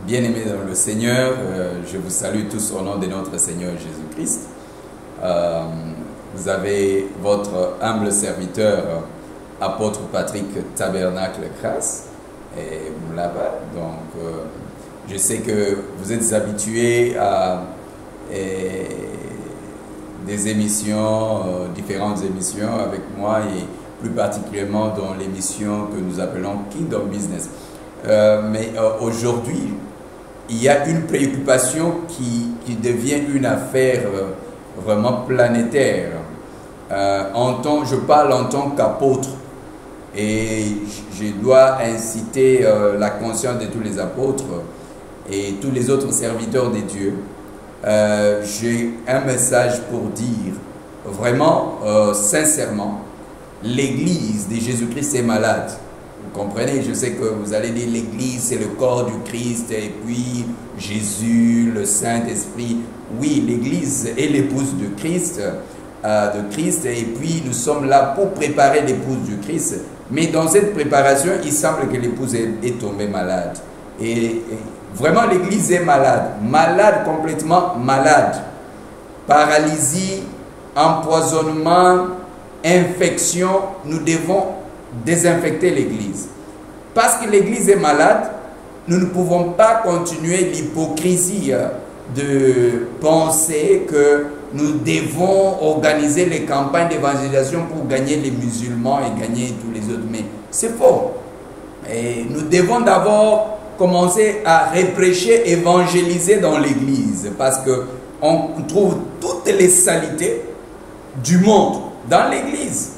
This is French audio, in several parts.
Bien-aimés dans le Seigneur, je vous salue tous au nom de notre Seigneur Jésus-Christ. Vous avez votre humble serviteur, apôtre Patrick Tabernacle Crasse, et là-bas. Donc, je sais que vous êtes habitués à des émissions, différentes émissions avec moi, et plus particulièrement dans l'émission que nous appelons Kingdom Business. Mais aujourd'hui, il y a une préoccupation qui devient une affaire vraiment planétaire. Je parle en tant qu'apôtre et je dois inciter la conscience de tous les apôtres et tous les autres serviteurs de Dieu. J'ai un message pour dire, vraiment, sincèrement, l'Église de Jésus-Christ est malade. Vous comprenez? Je sais que vous allez dire l'Église, c'est le corps du Christ, et puis Jésus, le Saint-Esprit. Oui, l'Église est l'épouse de Christ, et puis nous sommes là pour préparer l'épouse du Christ. Mais dans cette préparation, il semble que l'épouse est tombée malade. Et vraiment, l'Église est malade. Malade, complètement malade. Paralysie, empoisonnement, infection. Nous devons désinfecter l'Église. Parce que l'Église est malade, nous ne pouvons pas continuer l'hypocrisie de penser que nous devons organiser les campagnes d'évangélisation pour gagner les musulmans et gagner tous les autres. Mais c'est faux. Et nous devons d'abord commencer à reprêcher, évangéliser dans l'Église, parce qu'on trouve toutes les saletés du monde dans l'Église.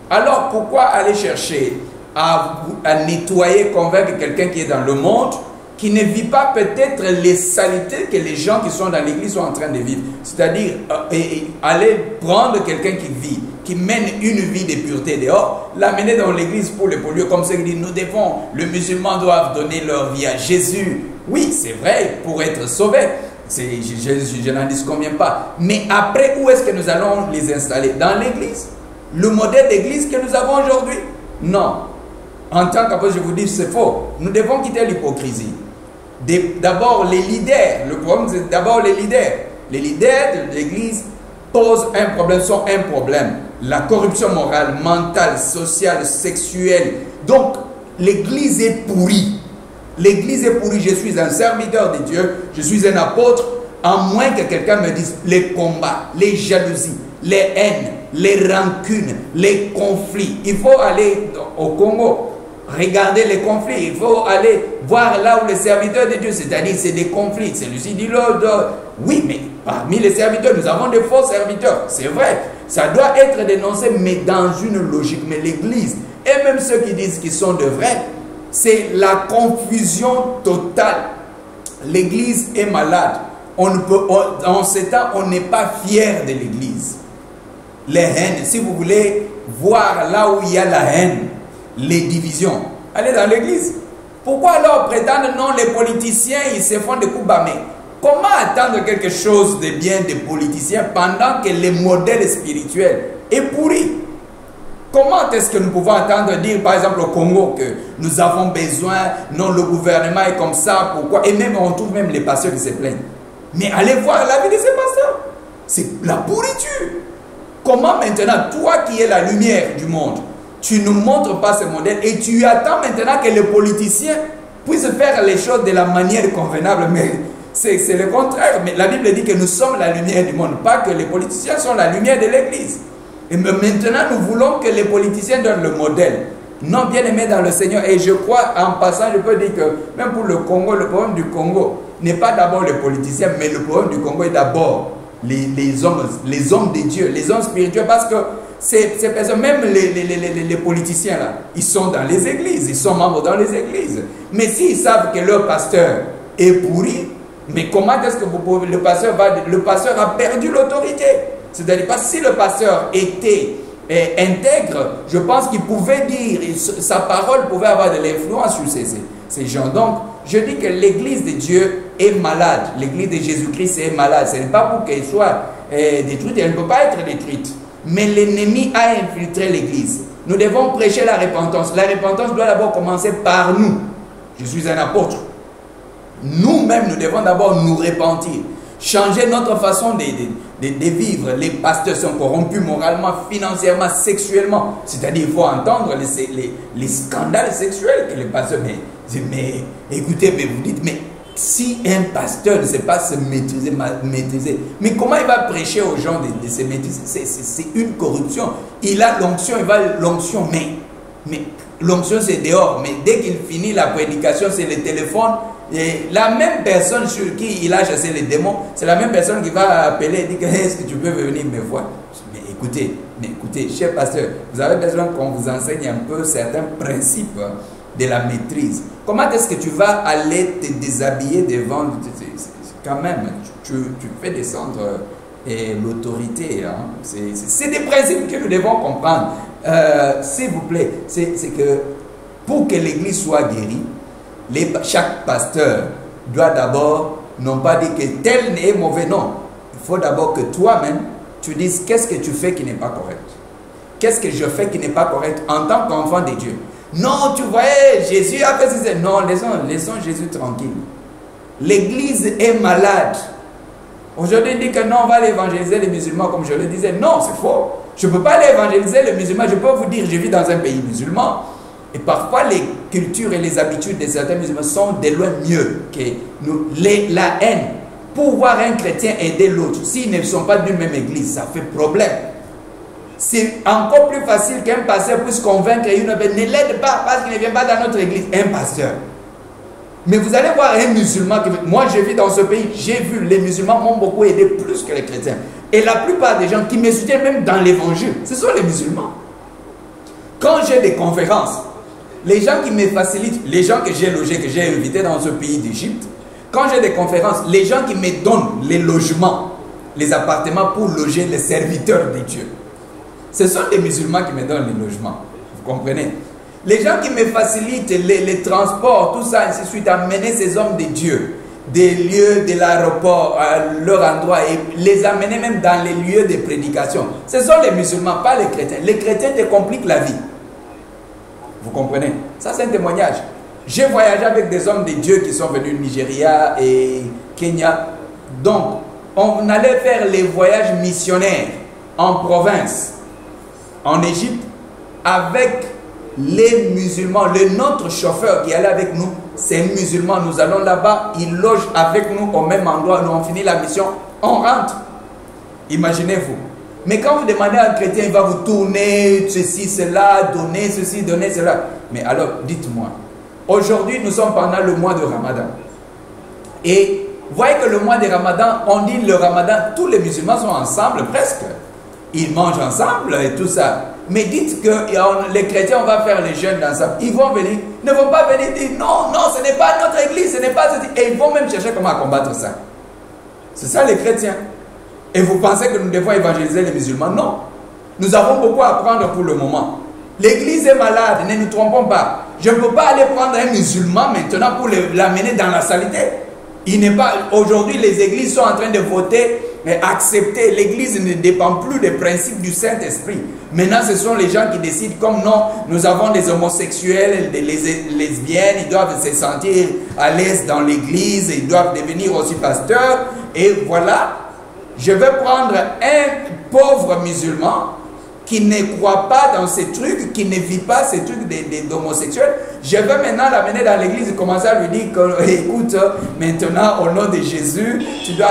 Alors pourquoi aller chercher à nettoyer, convaincre quelqu'un qui est dans le monde, qui ne vit pas peut-être les saletés que les gens qui sont dans l'Église sont en train de vivre? C'est-à-dire aller prendre quelqu'un qui vit, qui mène une vie de pureté dehors, l'amener dans l'Église pour le polluer, comme ça, nous devons, les musulmans doivent donner leur vie à Jésus. Oui, c'est vrai, pour être sauvés. Je n'en dis combien pas. Mais après, où est-ce que nous allons les installer? Dans l'Église? Le modèle d'église que nous avons aujourd'hui? Non. En tant qu'apôtre, je vous dis, c'est faux. Nous devons quitter l'hypocrisie. D'abord, les leaders. Le problème, c'est d'abord les leaders. Les leaders de l'église posent un problème, sont un problème. La corruption morale, mentale, sociale, sexuelle. Donc, l'église est pourrie. L'église est pourrie. Je suis un serviteur de Dieu. Je suis un apôtre. À moins que quelqu'un me dise les combats, les jalousies, les haines, les rancunes, les conflits. Il faut aller au Congo, regarder les conflits. Il faut aller voir là où les serviteurs de Dieu, c'est-à-dire c'est des conflits. Celui-ci dit l'autre. Oui, mais parmi les serviteurs, nous avons des faux serviteurs. C'est vrai. Ça doit être dénoncé, mais dans une logique. Mais l'Église, et même ceux qui disent qu'ils sont de vrais, c'est la confusion totale. L'Église est malade. En ce temps, on n'est pas fier de l'Église. Les haines, si vous voulez voir là où il y a la haine, les divisions, allez dans l'église. Pourquoi alors prétendre non, les politiciens, ils se font des coups bas? Mais comment attendre quelque chose de bien des politiciens pendant que le modèle spirituel est pourri? Comment est-ce que nous pouvons attendre dire, par exemple, au Congo, que nous avons besoin, non, le gouvernement est comme ça, pourquoi? Et même, on trouve même les pasteurs qui se plaignent. Mais allez voir la vie de ces pasteurs. C'est la pourriture. Comment maintenant, toi qui es la lumière du monde, tu ne montres pas ce modèle et tu attends maintenant que les politiciens puissent faire les choses de la manière convenable? Mais c'est le contraire. Mais la Bible dit que nous sommes la lumière du monde, pas que les politiciens sont la lumière de l'Église. Et maintenant, nous voulons que les politiciens donnent le modèle. Non, bien aimé dans le Seigneur. Et je crois, en passant, je peux dire que même pour le Congo, le problème du Congo n'est pas d'abord les politiciens, mais le problème du Congo est d'abord les hommes de Dieu, les hommes spirituels, parce que ces personnes, même les politiciens là, ils sont dans les églises, ils sont membres dans les églises. Mais s'ils savent que leur pasteur est pourri, mais comment est-ce que vous pouvez, le pasteur a perdu l'autorité? C'est-à-dire, parce que si le pasteur était intègre, je pense qu'il pouvait dire, sa parole pouvait avoir de l'influence sur ces gens. Donc, je dis que l'église de Dieu est malade. L'église de Jésus-Christ est malade. Ce n'est pas pour qu'elle soit détruite, elle ne peut pas être détruite. Mais l'ennemi a infiltré l'église. Nous devons prêcher la repentance. La repentance doit d'abord commencer par nous. Je suis un apôtre. nous-mêmes, nous devons d'abord nous repentir, changer notre façon de vivre. Les pasteurs sont corrompus moralement, financièrement, sexuellement. C'est-à-dire, il faut entendre les scandales sexuels que les pasteurs... Mais écoutez, mais vous dites, mais si un pasteur ne sait pas se maîtriser, mais comment il va prêcher aux gens de se maîtriser? C'est une corruption. Il a l'onction, il va l'onction, mais l'onction c'est dehors. Mais dès qu'il finit la prédication, c'est le téléphone. Et la même personne sur qui il a chassé les démons, c'est la même personne qui va appeler et dire est-ce que tu peux venir me voir? Mais écoutez, cher pasteur, vous avez besoin qu'on vous enseigne un peu certains principes de la maîtrise. Comment est-ce que tu vas aller te déshabiller devant? Quand même, tu fais descendre l'autorité. Hein? C'est des principes que nous devons comprendre. S'il vous plaît, c'est que pour que l'église soit guérie, chaque pasteur doit d'abord, non pas dire que tel est mauvais, non. Il faut d'abord que toi-même, tu dises qu'est-ce que tu fais qui n'est pas correct. Qu'est-ce que je fais qui n'est pas correct en tant qu'enfant de Dieu. Non, tu voyais, Jésus a fait ça. Non, laissons Jésus tranquille. L'église est malade. Aujourd'hui, il dit que non, on va aller évangéliser les musulmans, comme je le disais. Non, c'est faux. Je ne peux pas aller évangéliser les musulmans. Je peux vous dire, je vis dans un pays musulman. Et parfois, les cultures et les habitudes de certains musulmans sont de loin mieux que nous. La haine. Pour voir un chrétien aider l'autre, s'ils ne sont pas d'une même église, ça fait problème. C'est encore plus facile qu'un pasteur puisse convaincre une autre. Ne l'aide pas parce qu'il ne vient pas dans notre église. Un pasteur. Mais vous allez voir un musulman. Moi, je vis dans ce pays. J'ai vu les musulmans m'ont beaucoup aidé plus que les chrétiens. Et la plupart des gens qui me soutiennent même dans l'évangile, ce sont les musulmans. Quand j'ai des conférences, les gens qui me facilitent, les gens que j'ai logés, que j'ai invités dans ce pays d'Égypte, quand j'ai des conférences, les gens qui me donnent les logements, les appartements pour loger les serviteurs de Dieu, ce sont des musulmans qui me donnent les logements. Vous comprenez? Les gens qui me facilitent les transports, tout ça, ainsi de suite, amener ces hommes de Dieu, des lieux de l'aéroport à leur endroit et les amener même dans les lieux de prédication. Ce sont les musulmans, pas les chrétiens. Les chrétiens te compliquent la vie. Vous comprenez? Ça, c'est un témoignage. J'ai voyagé avec des hommes de Dieu qui sont venus du Nigeria et Kenya. Donc, on allait faire les voyages missionnaires en province, en Égypte, avec les musulmans. Notre chauffeur qui allait avec nous, c'est un musulman. Nous allons là-bas, il loge avec nous au même endroit. Nous on finit la mission, on rentre. Imaginez-vous. Mais quand vous demandez à un chrétien, il va vous tourner ceci, cela, donner ceci, donner cela. Mais alors, dites-moi, aujourd'hui, nous sommes pendant le mois de Ramadan. Et vous voyez que le mois de Ramadan, on dit le Ramadan, tous les musulmans sont ensemble presque. Ils mangent ensemble et tout ça. Mais dites que les chrétiens, on va faire les jeûnes ensemble. Ils vont venir, ne vont pas venir dire non, non, ce n'est pas notre église, ce n'est pas ceci. Et ils vont même chercher comment combattre ça. C'est ça les chrétiens. Et vous pensez que nous devons évangéliser les musulmans? Non. Nous avons beaucoup à apprendre pour le moment. L'église est malade, ne nous trompons pas. Je ne peux pas aller prendre un musulman maintenant pour l'amener dans la saleté. Il n'est pas. Aujourd'hui, les églises sont en train de voter, accepter. L'église ne dépend plus des principes du Saint-Esprit. Maintenant, ce sont les gens qui décident, comme non, nous avons des homosexuels, des lesbiennes, ils doivent se sentir à l'aise dans l'église, ils doivent devenir aussi pasteurs. Et voilà. Je vais prendre un pauvre musulman qui ne croit pas dans ces trucs, qui ne vit pas ces trucs d'homosexuels. Je vais maintenant l'amener dans l'église et commencer à lui dire que, écoute, maintenant, au nom de Jésus, tu dois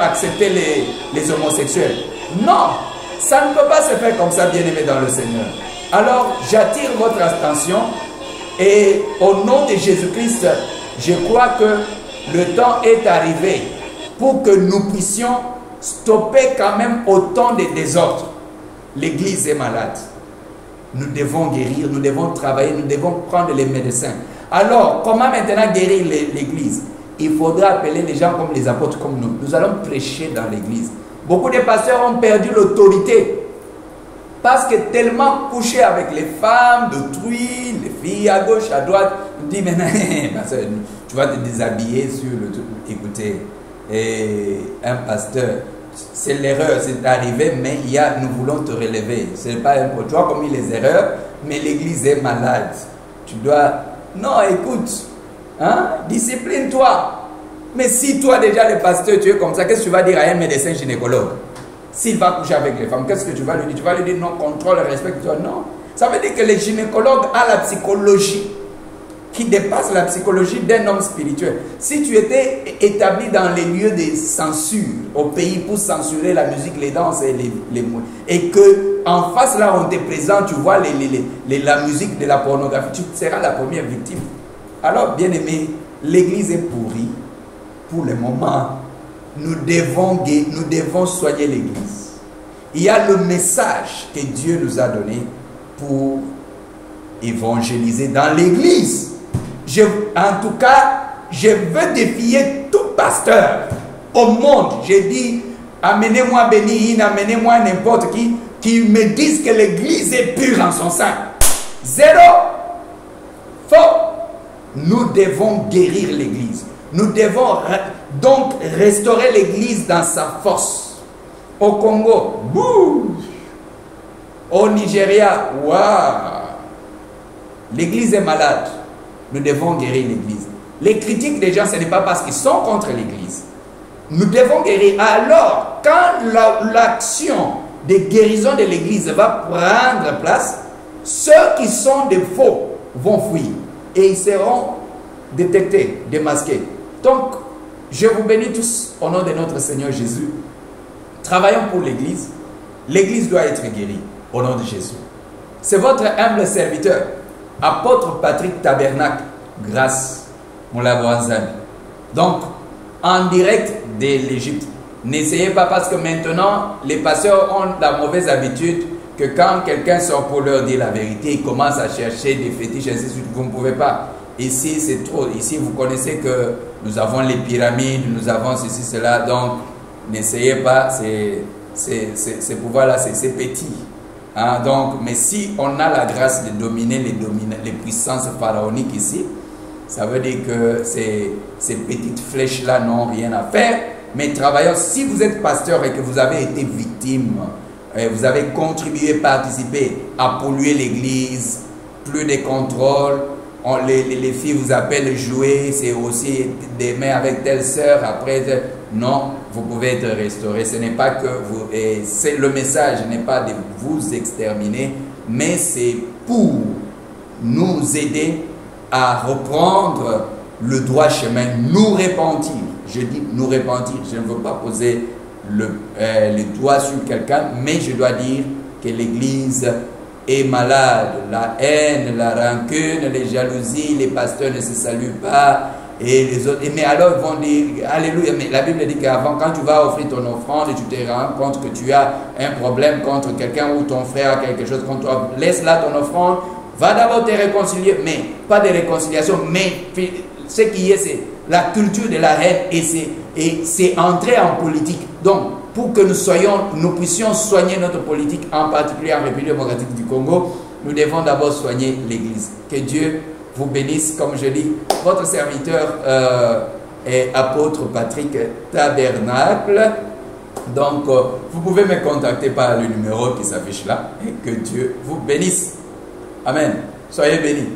accepter les homosexuels. Non, ça ne peut pas se faire comme ça, bien-aimé dans le Seigneur. Alors, j'attire votre attention. Et au nom de Jésus-Christ, je crois que le temps est arrivé pour que nous puissions stopper quand même autant de désordres. L'église est malade. Nous devons guérir, nous devons travailler, nous devons prendre les médecins. Alors, comment maintenant guérir l'église? Il faudra appeler les gens comme les apôtres, comme nous. Nous allons prêcher dans l'église. Beaucoup de pasteurs ont perdu l'autorité. Parce que tellement couché avec les femmes d'autrui, les filles à gauche, à droite, on dit maintenant, tu vas te déshabiller sur le truc. Écoutez, un pasteur c'est l'erreur, c'est arrivé, mais nous voulons te relever. Ce n'est pas un peu. Tu as commis les erreurs, mais l'église est malade. Tu dois... Non, écoute, hein, discipline-toi. Mais si toi déjà le pasteur, tu es comme ça, qu'est-ce que tu vas dire à un médecin gynécologue? S'il va coucher avec les femmes, qu'est-ce que tu vas lui dire? Tu vas lui dire non, contrôle, respecte-toi. Non. Ça veut dire que le gynécologue a la psychologie qui dépasse la psychologie d'un homme spirituel. Si tu étais établi dans les lieux de censure au pays pour censurer la musique, les danses et que en face là on te présente, tu vois la musique de la pornographie, tu seras la première victime. Alors bien aimé, l'église est pourrie pour le moment. Nous devons soigner l'église. Il y a le message que Dieu nous a donné pour évangéliser dans l'église. En tout cas, je veux défier tout pasteur au monde. Je dis, amenez-moi Béni, amenez-moi n'importe qui me dise que l'église est pure en son sein. Zéro. Faux. Nous devons guérir l'église. Nous devons donc restaurer l'église dans sa force. Au Congo, bouh. Au Nigeria, waouh. L'église est malade. Nous devons guérir l'église. Les critiques des gens, ce n'est pas parce qu'ils sont contre l'église. Nous devons guérir. Alors, quand l'action de guérison de l'église va prendre place, ceux qui sont des faux vont fuir. Et ils seront détectés, démasqués. Donc, je vous bénis tous au nom de notre Seigneur Jésus. Travaillons pour l'église. L'église doit être guérie au nom de Jésus. C'est votre humble serviteur, apôtre Patrick Tabernacle, grâce Moulaboanzani. Donc, en direct de l'Égypte. N'essayez pas parce que maintenant, les pasteurs ont la mauvaise habitude que quand quelqu'un sort pour leur dire la vérité, ils commencent à chercher des fétiches, ainsi de suite. Vous ne pouvez pas. Ici, c'est trop. Ici, vous connaissez que nous avons les pyramides, nous avons ceci, cela. Donc, n'essayez pas. Ces pouvoirs-là, c'est petit. Hein, donc, mais si on a la grâce de dominer les puissances pharaoniques ici, ça veut dire que ces petites flèches-là n'ont rien à faire. Mais travaillons, si vous êtes pasteur et que vous avez été victime, vous avez contribué, participé à polluer l'église, plus de contrôle, les filles vous appellent jouer, c'est aussi des mains avec telle sœur, après, non, vous pouvez être restauré. Ce n'est pas que vous, le message n'est pas de vous exterminer, mais c'est pour nous aider à reprendre le droit chemin, nous repentir. Je dis nous repentir, je ne veux pas poser le doigt sur quelqu'un, mais je dois dire que l'église est malade. La haine, la rancune, les jalousies, les pasteurs ne se saluent pas, et les autres. Mais alors ils vont dire, alléluia, mais la Bible dit qu'avant, quand tu vas offrir ton offrande et tu te rends compte que tu as un problème contre quelqu'un ou ton frère a quelque chose contre toi, laisse là ton offrande, va d'abord te réconcilier, mais pas de réconciliation, mais ce qui est, c'est la culture de la haine et c'est entrer en politique. Donc, pour que nous puissions soigner notre politique, en particulier en République démocratique du Congo, nous devons d'abord soigner l'Église. Que Dieu vous bénisse, comme je dis. Votre serviteur est apôtre Patrick Tabernacle. Donc, vous pouvez me contacter par le numéro qui s'affiche là. Et que Dieu vous bénisse. Amen. Soyez bénis.